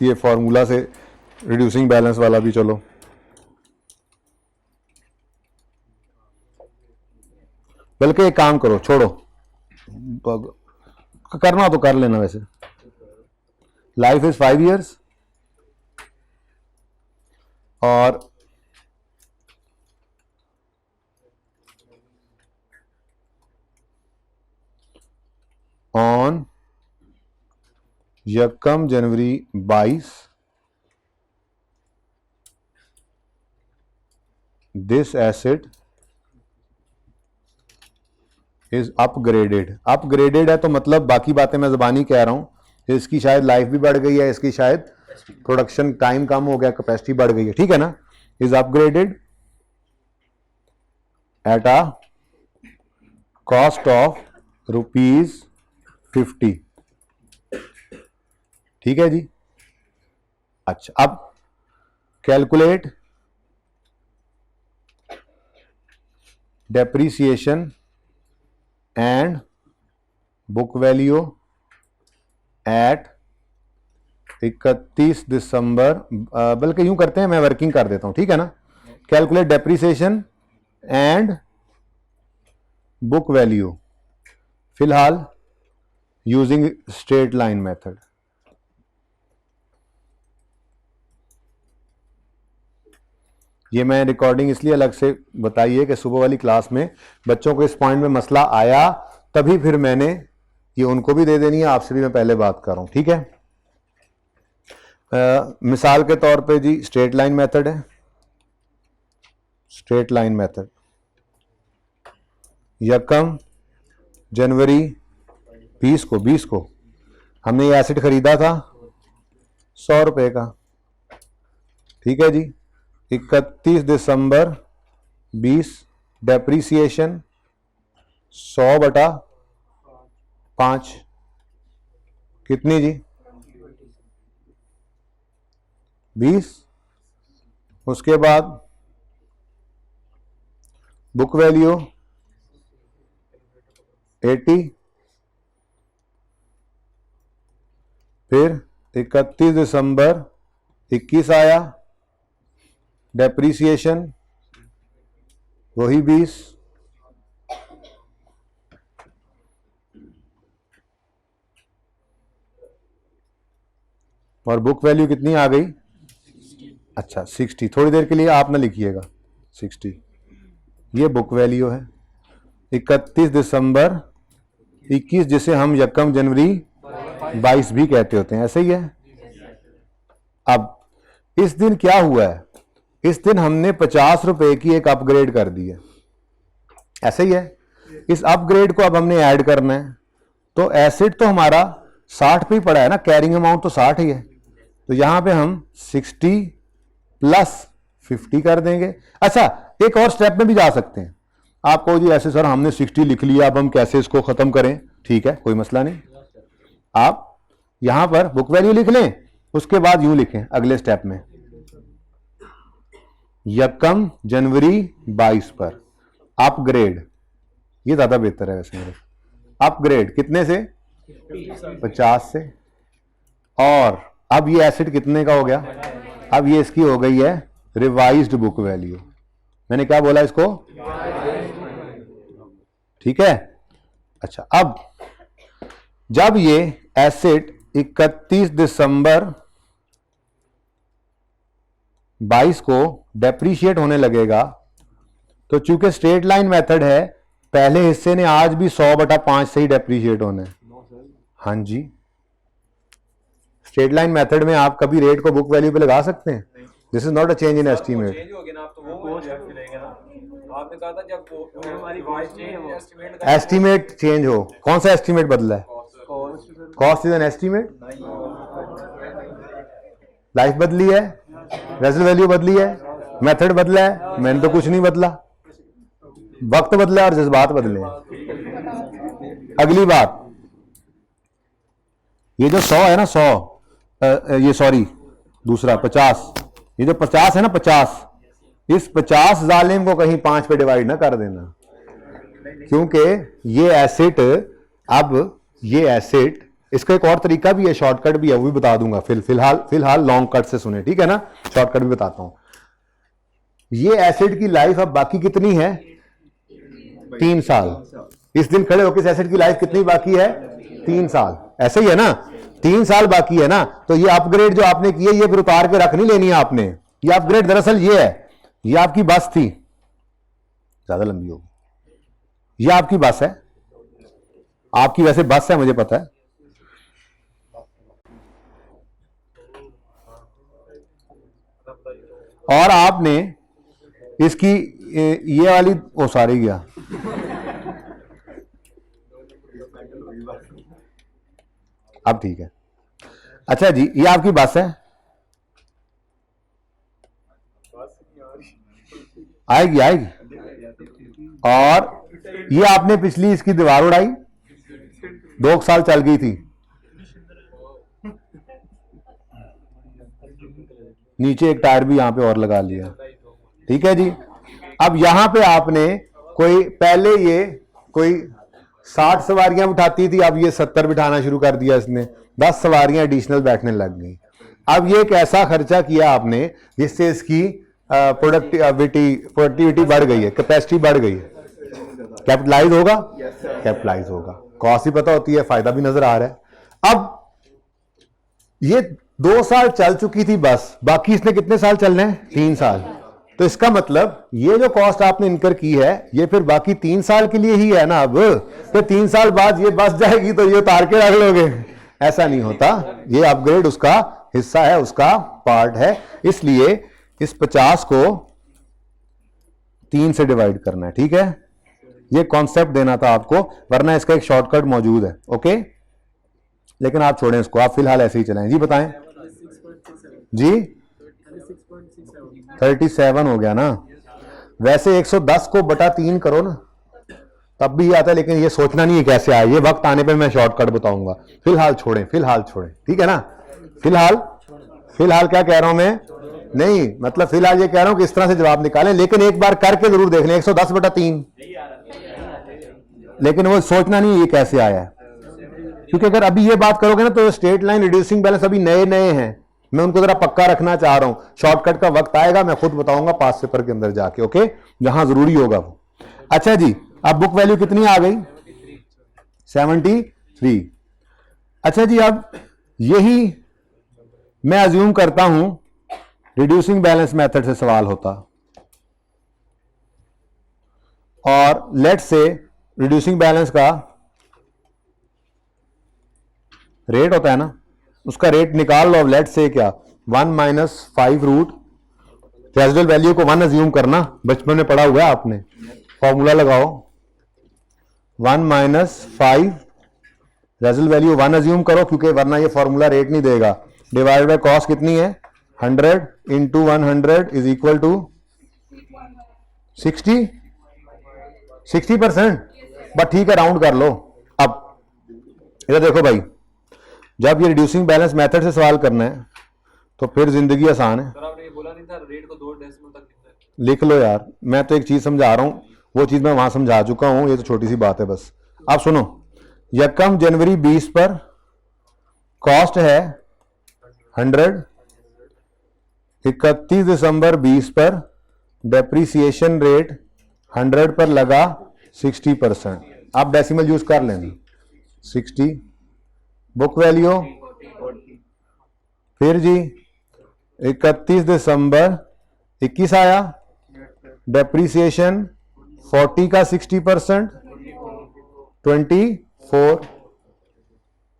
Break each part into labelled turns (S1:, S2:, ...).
S1: ये फॉर्मूला से reducing balance वाला भी। चलो बल्कि एक काम करो, छोड़ो, करना तो कर लेना। वैसे लाइफ इज 5 years और ऑन यकम जनवरी 22 this asset is upgraded. Upgraded है तो मतलब बाकी बातें मैं ज़बानी कह रहा हूं, इसकी शायद लाइफ भी बढ़ गई है, इसकी शायद प्रोडक्शन टाइम कम हो गया, कैपेसिटी बढ़ गई है, ठीक है ना। Is upgraded at a cost of ₹50। ठीक है जी। अच्छा, अब calculate depreciation and book value at 31 दिसंबर, बल्कि यूं करते हैं, मैं वर्किंग कर देता हूं, ठीक है ना। Calculate depreciation and book value फिलहाल यूजिंग स्ट्रेट लाइन मेथड। ये मैं रिकॉर्डिंग इसलिए अलग से बताई है कि सुबह वाली क्लास में बच्चों को इस पॉइंट में मसला आया, तभी फिर मैंने ये उनको भी दे देनी है, आपसे भी मैं पहले बात कर रहा हूं, ठीक है। मिसाल के तौर पे जी स्ट्रेट लाइन मेथड है। स्ट्रेट लाइन मेथड, यकम जनवरी 20 को हमने ये एसेट खरीदा था 100 रुपए का, ठीक है जी। 31 दिसंबर 20 डेप्रीसिएशन 100/5 कितनी जी? 20। उसके बाद बुक वैल्यू 80, फिर 31 दिसंबर 21 आया, डेप्रीसिएशन वही 20, और बुक वैल्यू कितनी आ गई? अच्छा 60। थोड़ी देर के लिए आप ना लिखिएगा 60, ये बुक वैल्यू है। 31 दिसंबर 21 जिसे हम यकम जनवरी 22 भी कहते होते हैं, ऐसे ही है। अब इस दिन क्या हुआ है? इस दिन हमने 50 रुपए की एक अपग्रेड कर दी है, ऐसे ही है। इस अपग्रेड को अब हमने ऐड करना है, तो एसेट तो हमारा 60 पे ही पड़ा है ना, कैरिंग अमाउंट तो 60 ही है, तो यहां पे हम 60 + 50 कर देंगे। अच्छा, एक और स्टेप में भी जा सकते हैं। आप कहो जी ऐसे सर हमने 60 लिख लिया, अब हम कैसे इसको खत्म करें? ठीक है, कोई मसला नहीं, आप यहां पर बुक वैल्यू लिख लें, उसके बाद यूं लिखें अगले स्टेप में, यकम जनवरी 22 पर अपग्रेड, ये ज्यादा बेहतर है वैसे मेरे। अपग्रेड कितने से? 50 से। और अब ये एसेट कितने का हो गया? अब ये इसकी हो गई है रिवाइज्ड बुक वैल्यू। मैंने क्या बोला इसको? ठीक है। अच्छा, अब जब ये एसेट 31 दिसंबर 22 को डेप्रीशिएट होने लगेगा, तो चूंकि स्ट्रेट लाइन मेथड है, पहले हिस्से ने आज भी 100/5 से ही डेप्रीशिएट होना है। हाँ जी, स्ट्रेट लाइन मेथड में आप कभी रेट को बुक वैल्यू पे लगा सकते हैं। This is not a change in estimate. Estimate change हो, कौन सा एस्टीमेट बदला है? Cost is an estimate. Life बदली है, रेजल वैल्यू बदली है, मेथड बदला है, मैंने तो कुछ नहीं बदला। वक्त बदला और जज्बात बदले हैं। अगली बात, ये जो 100 है ना, 100 ये सॉरी दूसरा 50, ये जो 50 है ना, 50, इस 50 जालिम को कहीं 5 पे डिवाइड ना कर देना, क्योंकि ये एसेट, अब ये एसेट इसका एक और तरीका भी है, शॉर्टकट भी है, वो भी बता दूंगा। फिलहाल लॉन्ग कट से सुने, ठीक है ना। शॉर्टकट भी बताता हूं। ये एसिड की लाइफ अब बाकी कितनी है? 3 साल। इस दिन खड़े होकर इस एसिड की लाइफ कितनी बाकी है? 3 साल। ऐसे ही है ना, 3 साल बाकी है ना। तो ये अपग्रेड जो आपने की है, ये फिर उतार के रख नहीं लेनी है आपने। ये अपग्रेड दरअसल ये है, ये आपकी बस थी, ज्यादा लंबी होगी। ये आपकी बस है, आपकी वैसे बस है, मुझे पता है। और आपने इसकी ये वाली, ओ सारी गया, अब ठीक है। अच्छा जी, ये आपकी बस है, आएगी आएगी। और ये आपने पिछली इसकी दीवार उड़ाई, 2 साल चल गई थी। नीचे एक टायर भी यहां पे और लगा लिया, ठीक है जी। अब यहां पे आपने कोई, पहले ये कोई 60 सवारियां उठाती थी, अब ये 70 बिठाना शुरू कर दिया इसने, 10 सवारियां एडिशनल बैठने लग गई। अब ये एक ऐसा खर्चा किया आपने जिससे इसकी प्रोडक्टिविटी बढ़ गई है, कैपेसिटी बढ़ गई है। कैपिटलाइज होगा, कैपिटलाइज होगा। कॉस्ट ही पता होती है, फायदा भी नजर आ रहा है। अब ये 2 साल चल चुकी थी बस, बाकी इसने कितने साल चलने हैं? 3 साल। तो इसका मतलब ये जो कॉस्ट आपने इनकर की है, ये फिर बाकी 3 साल के लिए ही है ना। अब तो 3 साल बाद ये बस जाएगी तो ये उतार के रख लोगे, ऐसा नहीं होता। ये अपग्रेड उसका हिस्सा है, उसका पार्ट है। इसलिए इस 50 को 3 से डिवाइड करना है, ठीक है। ये कॉन्सेप्ट देना था आपको, वरना इसका एक शॉर्टकट मौजूद है, ओके। लेकिन आप छोड़ें इसको, आप फिलहाल ऐसे ही चलाएं। जी बताएं जी। 37 हो गया ना। वैसे 110 को बटा 3 करो ना, तब भी आता है, लेकिन ये सोचना नहीं है कैसे आए, ये वक्त आने पे मैं शॉर्टकट बताऊंगा। फिलहाल छोड़ें, फिलहाल छोड़ें, ठीक है ना। फिलहाल क्या कह रहा हूं मैं? नहीं, मतलब फिलहाल ये कह रहा हूं कि इस तरह से जवाब निकालें, लेकिन एक बार करके जरूर देख लें। 110 बटा 3, लेकिन वो सोचना नहीं ये कैसे आया है, क्योंकि अगर अभी ये बात करोगे ना तो स्ट्रेट लाइन रिड्यूसिंग बैलेंस अभी नए नए हैं, मैं उनको जरा पक्का रखना चाह रहा हूं। शॉर्टकट का वक्त आएगा, मैं खुद बताऊंगा पास पेपर के अंदर जाके, ओके, जहां जरूरी होगा वो। अच्छा जी, अब बुक वैल्यू कितनी आ गई? 73। अच्छा जी, अब यही मैं अज्यूम करता हूं रिड्यूसिंग बैलेंस मेथड से सवाल होता, और लेट से रिड्यूसिंग बैलेंस का रेट होता है ना, उसका रेट निकाल लो। अब लेट से क्या, 1 - 5 रूट, रेजिडुअल वैल्यू को 1 अज्यूम करना, बचपन में पढ़ा हुआ है आपने। फॉर्मूला लगाओ, 1 - 5, रेजिडुअल वैल्यू 1 अज्यूम करो, क्योंकि वरना ये फॉर्मूला रेट नहीं देगा। डिवाइड बाय कॉस्ट कितनी है? 100 × 100 इज इक्वल टू 60%। बट ठीक है, राउंड कर लो। अब इधर देखो भाई, जब ये रिड्यूसिंग बैलेंस मेथड से सवाल करना है तो फिर जिंदगी आसान है।
S2: सर आपने ये बोला नहीं था रेट को 2 डेसिमल तक लिखना है?
S1: लिख लो यार, मैं तो एक चीज समझा रहा हूं, वो चीज मैं वहां समझा चुका हूं, ये तो छोटी सी बात है बस। अब सुनो, 1 जनवरी 20 पर कॉस्ट है 100, 31 दिसंबर 20 पर डेप्रीसिएशन रेट 100 पर लगा 60%। आप डेसिमल यूज कर लेना, 60। बुक वैल्यू फिर जी 31 दिसंबर 21 आया, डेप्रीसिएशन 40 का 60%, 24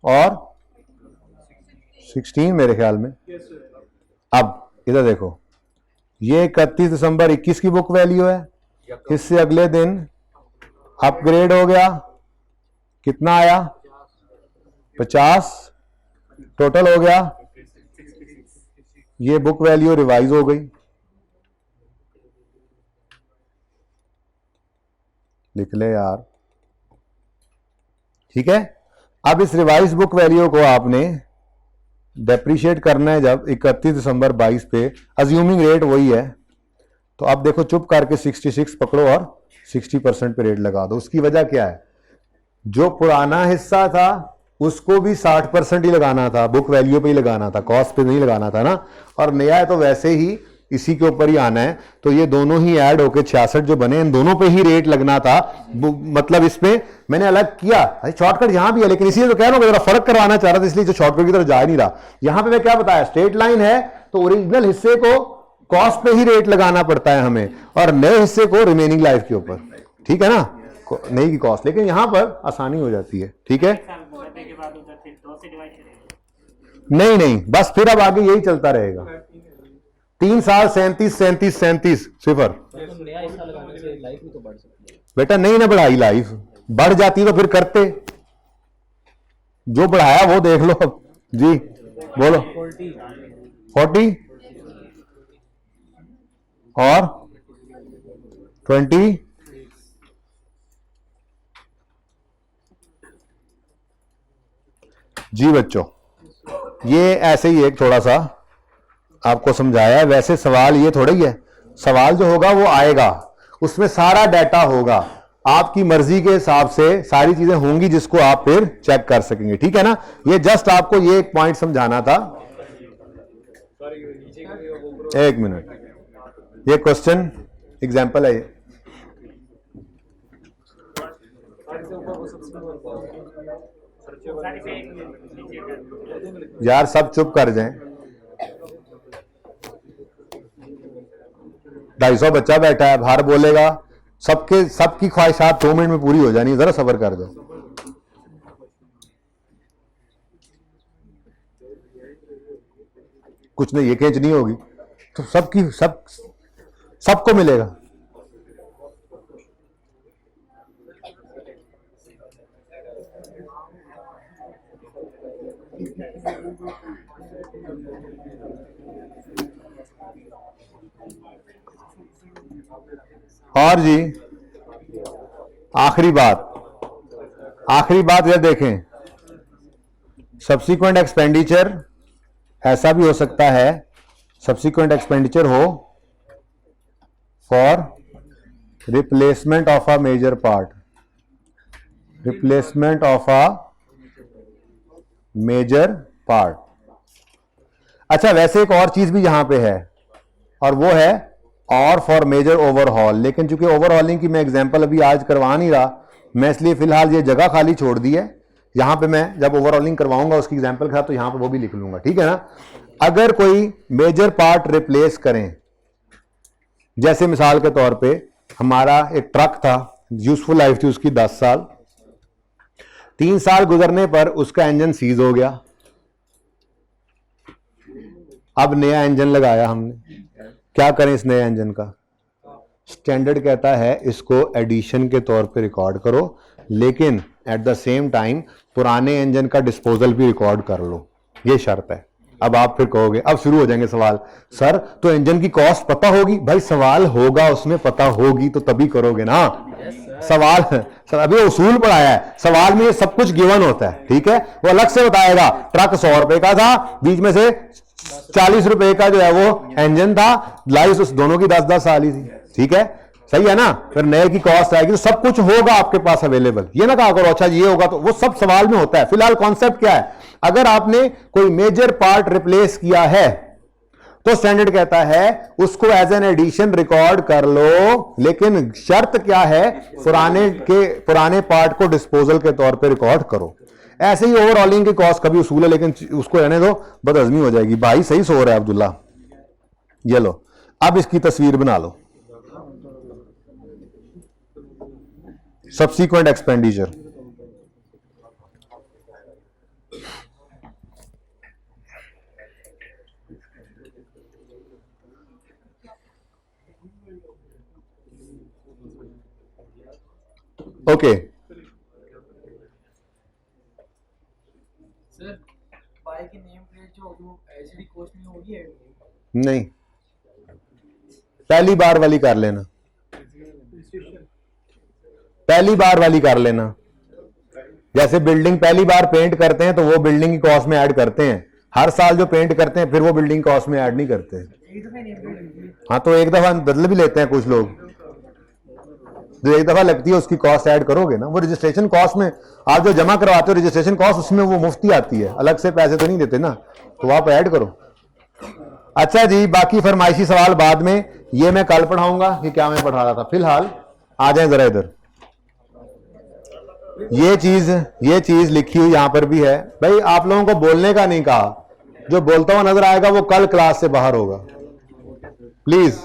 S1: और 16 मेरे ख्याल में। अब इधर देखो, ये 31 दिसंबर 21 की बुक वैल्यू है, इससे अगले दिन अपग्रेड हो गया, कितना आया? 50 टोटल हो गया। ये बुक वैल्यू रिवाइज हो गई, लिख ले यार, ठीक है। अब इस रिवाइज बुक वैल्यू को आपने डेप्रीशिएट करना है जब 31 दिसंबर 22 पे, अज्यूमिंग रेट वही है। तो अब देखो, चुप करके 66 पकड़ो और 60% पे रेट लगा दो। उसकी वजह क्या है? जो पुराना हिस्सा था उसको भी 60% ही लगाना था, बुक वैल्यू पे ही लगाना था, कॉस्ट पे नहीं लगाना था ना। और नया है तो वैसे ही इसी के ऊपर ही आना है। तो ये दोनों ही ऐड होके 66 जो बने, इन दोनों पे ही रेट लगना था। मतलब इसमें मैंने अलग किया, शॉर्टकट यहां भी है, लेकिन इसलिए तो कह रहा हूं, जरा फर्क करवाना चाह रहा था, इसलिए जो शॉर्टकट की तरफ जा नहीं रहा। यहां पे मैं क्या बताया, स्ट्रेट लाइन है तो ओरिजिनल हिस्से को कॉस्ट पे ही रेट लगाना पड़ता है हमें, और नए हिस्से को रिमेनिंग लाइफ के ऊपर। ठीक है ना, नई की कॉस्ट, लेकिन यहां पर आसानी हो जाती है। ठीक है, नहीं नहीं, बस फिर अब आगे यही चलता रहेगा। 3 साल 37 37 37 सिफर। बेटा नहीं ना बढ़ाई, लाइफ बढ़ जाती तो फिर करते, जो बढ़ाया वो देख लो अब जी। बोलो 40 और 20 जी बच्चों, ये ऐसे ही एक थोड़ा सा आपको समझाया है। वैसे सवाल ये थोड़ा ही है, सवाल जो होगा वो आएगा, उसमें सारा डाटा होगा, आपकी मर्जी के हिसाब से सारी चीजें होंगी जिसको आप फिर चेक कर सकेंगे। ठीक है ना, ये जस्ट आपको ये एक पॉइंट समझाना था। एक मिनट, ये क्वेश्चन एग्जाम्पल है ये। यार सब चुप कर जाएं, 250 बच्चा बैठा है, बाहर बोलेगा, सबकी ख्वाहिशात 2 मिनट में पूरी हो जानी, जरा सब्र कर दो। कुछ नहीं, ये खींच नहीं होगी तो सबको मिलेगा। और जी आखिरी बात यह देखें, सब्सिक्वेंट एक्सपेंडिचर ऐसा भी हो सकता है, सब्सिक्वेंट एक्सपेंडिचर हो for replacement of a major part, replacement of a major part. अच्छा, वैसे एक और चीज भी यहां पे है, और वो है और फॉर मेजर ओवरहॉल, लेकिन चूंकि ओवरहॉलिंग की मैं एग्जांपल अभी आज करवा नहीं रहा, मैं इसलिए फिलहाल ये जगह खाली छोड़ दी है। यहां पे मैं जब ओवरहॉलिंग करवाऊंगा उसकी एग्जांपल के साथ, तो यहां पे वो भी लिख लूंगा। ठीक है ना, अगर कोई मेजर पार्ट रिप्लेस करें, जैसे मिसाल के तौर पे हमारा एक ट्रक था, यूजफुल लाइफ थी उसकी 10 साल, 3 साल गुजरने पर उसका इंजन सीज हो गया, अब नया इंजन लगाया हमने, क्या करें इस नए इंजन का? स्टैंडर्ड कहता है इसको एडिशन के तौर पे रिकॉर्ड करो, लेकिन एट द सेम टाइम पुराने इंजन का डिस्पोजल भी रिकॉर्ड कर लो, ये शर्त है। अब आप फिर कहोगे, अब शुरू हो जाएंगे सवाल, सर तो इंजन की कॉस्ट पता होगी? भाई सवाल होगा उसमें, पता होगी तो तभी करोगे ना। सवाल सर अभी उसूल पढ़ाया है, सवाल में ये सब कुछ गिवन होता है। ठीक है, वो अलग से बताएगा, ट्रक 100 रुपए का था, बीच में से 40 रुपए का जो है वो इंजन था, लाइफ उस दोनों की 10-10 साल ही थी। ठीक है, सही है ना, फिर नए की कॉस्ट आएगी तो सब कुछ होगा आपके पास अवेलेबल। ये ना कहा करो अच्छा ये होगा, तो वो सब सवाल में होता है। फिलहाल कॉन्सेप्ट क्या है, अगर आपने कोई मेजर पार्ट रिप्लेस किया है तो स्टैंडर्ड कहता है उसको एज एन एडिशन रिकॉर्ड कर लो, लेकिन शर्त क्या है, पुराने पार्ट को डिस्पोजल के तौर पे रिकॉर्ड करो। ऐसे ही ओवरऑलिंग की कॉस्ट कभी उसूल है, लेकिन उसको रहने दो, बदहजमी हो जाएगी। भाई सही सो रहा है अब्दुल्ला, ये लो अब इसकी तस्वीर बना लो, subsequent expenditure. Okay
S3: sir, bike की नेम प्लेट जो होगी वो एचडी कॉस्ट में होगी ऐड?
S1: नहीं, पहली बार वाली कर लेना, पहली बार वाली कर लेना। जैसे बिल्डिंग पहली बार पेंट करते हैं तो वो बिल्डिंग की कॉस्ट में ऐड करते हैं, हर साल जो पेंट करते हैं फिर वो बिल्डिंग कॉस्ट में ऐड नहीं करते। हाँ तो एक दफा बदल भी लेते हैं कुछ लोग। जो एक दफा लगती है उसकी कॉस्ट ऐड करोगे ना। वो रजिस्ट्रेशन कॉस्ट में आप जो जमा करवाते हो रजिस्ट्रेशन कॉस्ट, उसमें वो मुफ्ती आती है, अलग से पैसे तो नहीं देते ना, तो आप ऐड करो। अच्छा जी, बाकी फरमाइशी सवाल बाद में, ये मैं कल पढ़ाऊंगा। ये क्या मैं पढ़ा रहा था, फिलहाल आ जाए जरा इधर। ये चीज लिखी हुई यहां पर भी है। भाई आप लोगों को बोलने का नहीं कहा, जो बोलता हुआ नजर आएगा वो कल क्लास से बाहर होगा, please.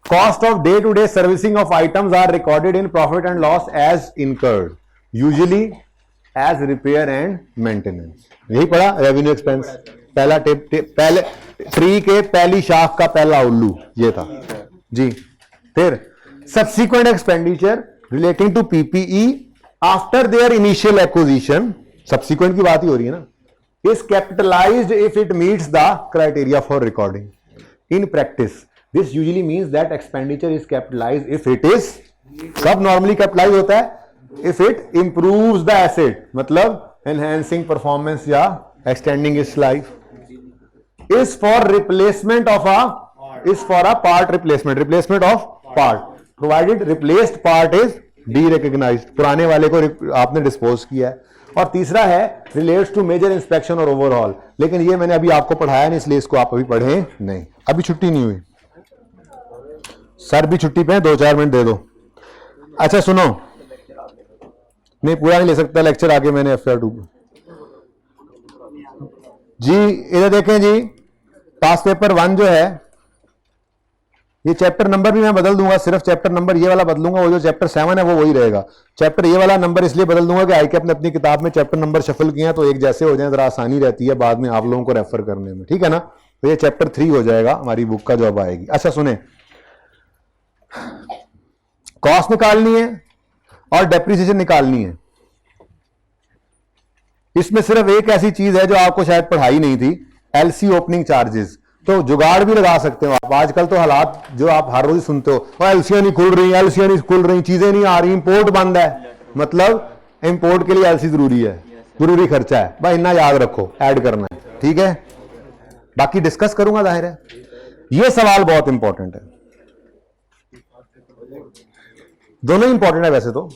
S1: Cost of day-to-day servicing of items are recorded in profit and loss as incurred, usually as repair and maintenance. यही पढ़ा, रेवेन्यू एक्सपेंस। पहला पहले ट्री के पहली शाख का पहला उल्लू ये था जी। फिर subsequent expenditure relating to PPE after their initial acquisition, subsequent की बात ही हो रही है ना, is capitalized if it meets the criteria for recording. In practice, this usually means that expenditure is capitalized if it is, कब normally capitalize होता है, if it improves the asset, मतलब enhancing performance या extending its life, is for replacement of a, is for a part replacement of part, provided replaced part is de-recognized, पुराने वाले को आपने dispose किया है। और तीसरा है रिलेट्स टू मेजर इंस्पेक्शन और ओवरऑल, लेकिन ये मैंने अभी आपको पढ़ाया नहीं, इसलिए इसको आप अभी पढ़े नहीं, अभी छुट्टी नहीं हुई, सर भी छुट्टी पे 2-4 मिनट दे दो। अच्छा सुनो, नहीं पूरा नहीं ले सकता लेक्चर, आगे मैंने FR2 जी। इधर देखें जी, पास पेपर 1 जो है, ये चैप्टर नंबर भी मैं बदल दूंगा, सिर्फ चैप्टर नंबर ये वाला बदलूंगा, वो जो चैप्टर 7 है वो वही रहेगा। चैप्टर ये वाला नंबर इसलिए बदल दूंगा कि आईके ने अपनी किताब में चैप्टर नंबर शफल किए हैं तो एक जैसे हो जाए, जरा आसानी रहती है बाद में आप लोगों को रेफर करने में, ठीक है ना। तो ये चैप्टर 3 हो जाएगा हमारी बुक का जो अब आएगी। अच्छा सुने, कॉस्ट निकालनी है और डेप्रिसिएशन निकालनी है। इसमें सिर्फ एक ऐसी चीज है जो आपको शायद पढ़ाई नहीं थी, LC ओपनिंग चार्जेस। तो जुगाड़ भी लगा सकते हो आप। आजकल तो हालात जो आप हर रोज सुनते हो, एलसीआं नहीं खुल रही, एलसीआं नहीं खुल रही, चीजें नहीं आ रही, इंपोर्ट बंद है, मतलब इंपोर्ट के लिए एलसी जरूरी है, जरूरी खर्चा है भाई, इतना याद रखो, ऐड करना है, ठीक है। बाकी डिस्कस करूंगा, जाहिर है। ये सवाल बहुत इंपॉर्टेंट है, दोनों इंपॉर्टेंट है वैसे तो,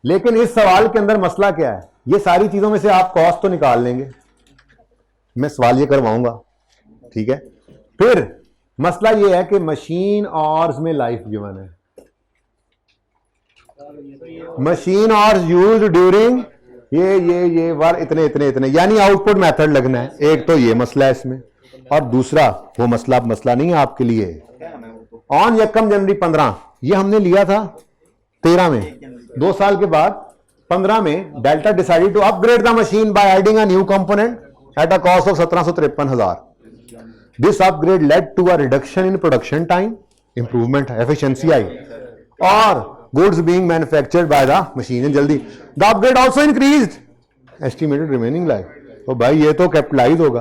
S1: लेकिन इस सवाल के अंदर मसला क्या है, ये सारी चीजों में से आप कॉस्ट तो निकाल लेंगे, मैं सवाल ये करवाऊंगा, ठीक है। फिर मसला ये है कि मशीन ऑर्स में लाइफ गिवन है, मशीन ऑर्स यूज ड्यूरिंग ये वर इतने इतने इतने, यानी आउटपुट मेथड लगना है। एक तो ये मसला है इसमें, और दूसरा वो मसला नहीं है आपके लिए। ऑन यकम जनवरी 15 ये हमने लिया था 13 में, 2 साल के बाद 15 में Delta decided to upgrade the machine by adding a new component at a cost of 1753,000। This upgrade led to a reduction in production time, improvement efficiency आई, और goods being manufactured by the machine जल्दी। The upgrade also increased estimated remaining life। तो भाई ये तो capitalise होगा।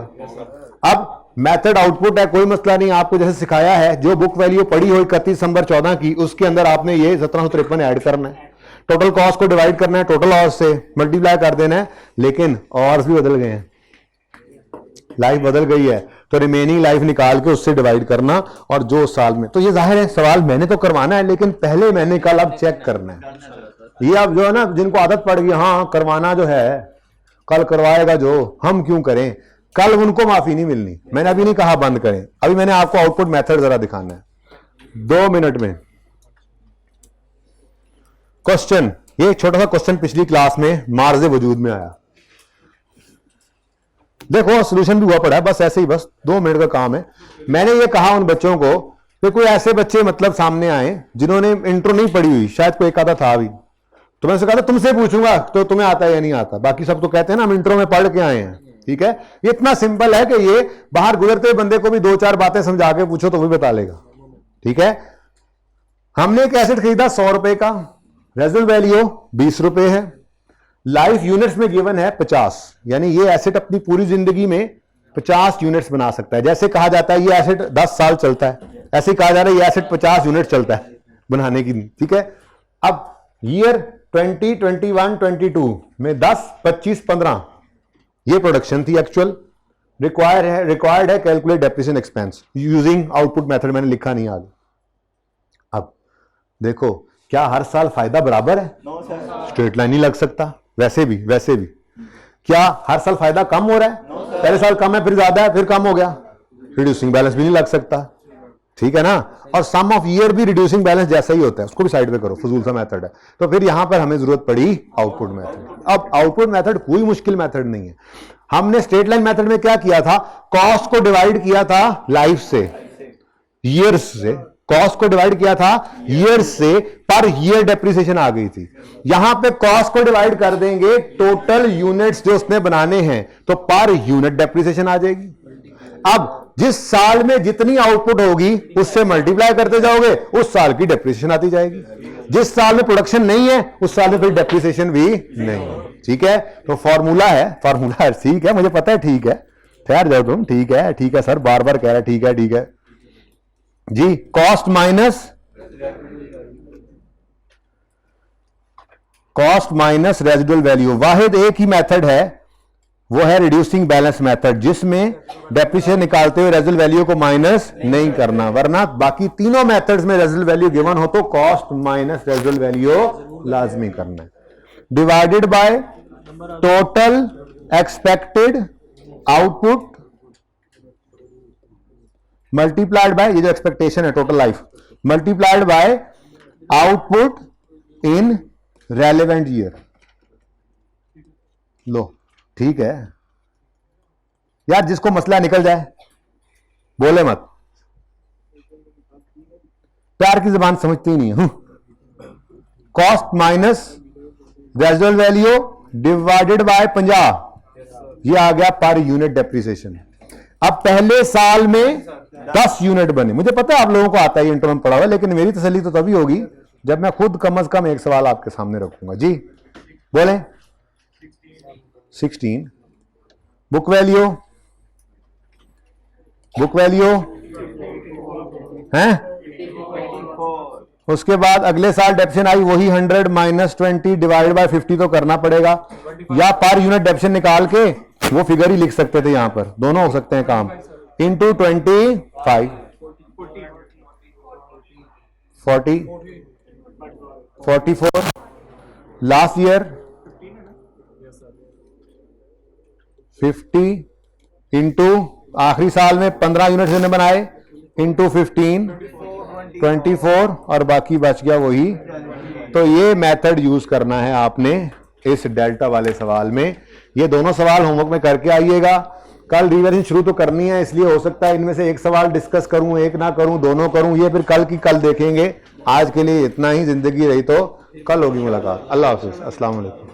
S1: अब method output है, कोई मसला नहीं, आपको जैसे सिखाया है, जो बुक वैल्यू पड़ी हो 31 दिसंबर 14 की, उसके अंदर आपने ये 1753 ऐड करना है, टोटल कॉस्ट को डिवाइड करना है, टोटल ऑर्स से मल्टीप्लाई कर देना है, लेकिन ऑर्स भी बदल गए हैं, लाइफ बदल गई है, तो रिमेनिंग लाइफ निकाल के उससे डिवाइड करना, और जो साल में, तो ये जाहिर है सवाल मैंने तो करवाना है, लेकिन पहले मैंने कल अब चेक करना है। ये अब जो है ना, जिनको आदत पड़ गई हाँ करवाना जो है कल करवाएगा, जो हम क्यों करें, कल उनको माफी नहीं मिलनी। मैंने अभी नहीं कहा बंद करें, अभी मैंने आपको आउटपुट मेथड जरा दिखाना है 2 मिनट में। क्वेश्चन, ये एक छोटा सा क्वेश्चन पिछली क्लास में मार्जे वजूद में आया, देखो सॉल्यूशन भी हुआ पड़ा है, बस ऐसे ही, बस 2 मिनट का काम है। मैंने ये कहा उन बच्चों को कि कोई ऐसे बच्चे मतलब सामने आए जिन्होंने इंट्रो नहीं पढ़ी हुई, शायद कोई एक आधा था भी, तो मैंने कहा था तुमसे पूछूंगा तो तुम्हें आता है या नहीं आता, बाकी सब तो कहते हैं ना हम इंट्रो में पढ़ के आए हैं, ठीक है। ये इतना सिंपल है कि ये बाहर गुजरते हुए बंदे को भी 2-4 बातें समझा के पूछो तो वो भी बता लेगा, ठीक है। हमने एक एसेट खरीदा 100 रुपए का, रेजल वैल्यू 20 रुपए है, लाइफ यूनिट्स में गिवन है 50, यानी ये एसेट अपनी पूरी जिंदगी में 50 यूनिट्स बना सकता है। जैसे कहा जाता है ये एसेट 10 साल चलता है, ऐसे कहा जा रहा है ये एसेट 50 यूनिट चलता है बनाने की, ठीक है। अब ईयर 20, 21, 22 में 10, 25, 15 ये प्रोडक्शन थी एक्चुअल, रिक्वायर्ड है calculate depreciation expense using output method, मैंने लिखा नहीं आगे। देखो क्या हर साल फायदा बराबर है? स्ट्रेट लाइन नहीं लग सकता। वैसे भी क्या हर साल फायदा कम हो रहा है? पहले साल कम है, फिर ज्यादा है, फिर कम हो गया। रिड्यूसिंग बैलेंस भी नहीं लग सकता, ठीक है ना। और सम ऑफ ईयर भी रिड्यूसिंग बैलेंस जैसा ही होता है, उसको भी साइड पे करो, फजूल सा मेथड है। तो फिर यहां पर हमें जरूरत पड़ी आउटपुट मेथड। अब आउटपुट मेथड कोई मुश्किल मेथड नहीं है। हमने स्ट्रेट लाइन मेथड में क्या किया था? कॉस्ट को डिवाइड किया था लाइफ से, ईयर्स से। कॉस्ट को डिवाइड किया था ईयर्स से, पर ईयर डेप्रिसिएशन आ गई थी। यहां पे कॉस्ट को डिवाइड कर देंगे टोटल यूनिट्स जो उसने बनाने हैं, तो पर यूनिट डेप्रिसिएशन आ जाएगी। अब जिस साल में जितनी आउटपुट होगी उससे मल्टीप्लाई करते जाओगे, उस साल की डेप्रिसिएशन आती जाएगी। जिस साल में प्रोडक्शन नहीं है उस साल में फिर डेप्रिसिएशन भी नहीं, ठीक है। तो फॉर्मूला है ठीक है, मुझे पता है, ठीक है, ठहर जाओ तुम, ठीक है सर, बार बार कह रहा है, ठीक है जी। कॉस्ट माइनस रेजिडुअल वैल्यू, वाहिद एक ही मेथड है, वो है रिड्यूसिंग बैलेंस मेथड, जिसमें डेप्रिसिएशन निकालते हुए रेजिडुअल वैल्यू को माइनस नहीं करना। वरना बाकी तीनों मेथड्स में रेजिडुअल वैल्यू गिवन हो तो कॉस्ट माइनस रेजिडुअल वैल्यू लाजमी करना है। Divided by total expected output multiplied by, ये जो एक्सपेक्टेशन है total life, multiplied by output in relevant year. लो ठीक है यार, जिसको मसला निकल जाए बोले मत, प्यार की जबान समझती ही नहीं हूं। Cost minus residual value divided by 50, ये आ गया पर यूनिट डेप्रिसिएशन। अब पहले साल में 10 यूनिट बने, मुझे पता है आप लोगों को आता है, इंटरनल पढ़ा हुआ, लेकिन मेरी तसल्ली तो तभी होगी जब मैं खुद कम से कम एक सवाल आपके सामने रखूंगा। जी बोले 16। बुक वैल्यू है, उसके बाद अगले साल डेप्शन आई, वही 100 माइनस 20 डिवाइड बाय 50 तो करना पड़ेगा, या पर यूनिट डेप्शन निकाल के वो फिगर ही लिख सकते थे, यहां पर दोनों हो सकते हैं काम, इंटू 25 40 44 लास्ट ईयर 50 इंटू आखिरी साल में 15 यूनिट ने बनाए इंटू 15 24 और बाकी बच गया वही। तो ये मेथड यूज करना है आपने इस डेल्टा वाले सवाल में। ये दोनों सवाल होमवर्क में करके आइएगा। कल रिवीजन शुरू तो करनी है, इसलिए हो सकता है इनमें से एक सवाल डिस्कस करूं, एक ना करूं, दोनों करूं, ये फिर कल की कल देखेंगे। आज के लिए इतना ही, जिंदगी रही तो कल होगी मुलाकात। अल्लाह हाफिज, अस्सलाम वालेकुम।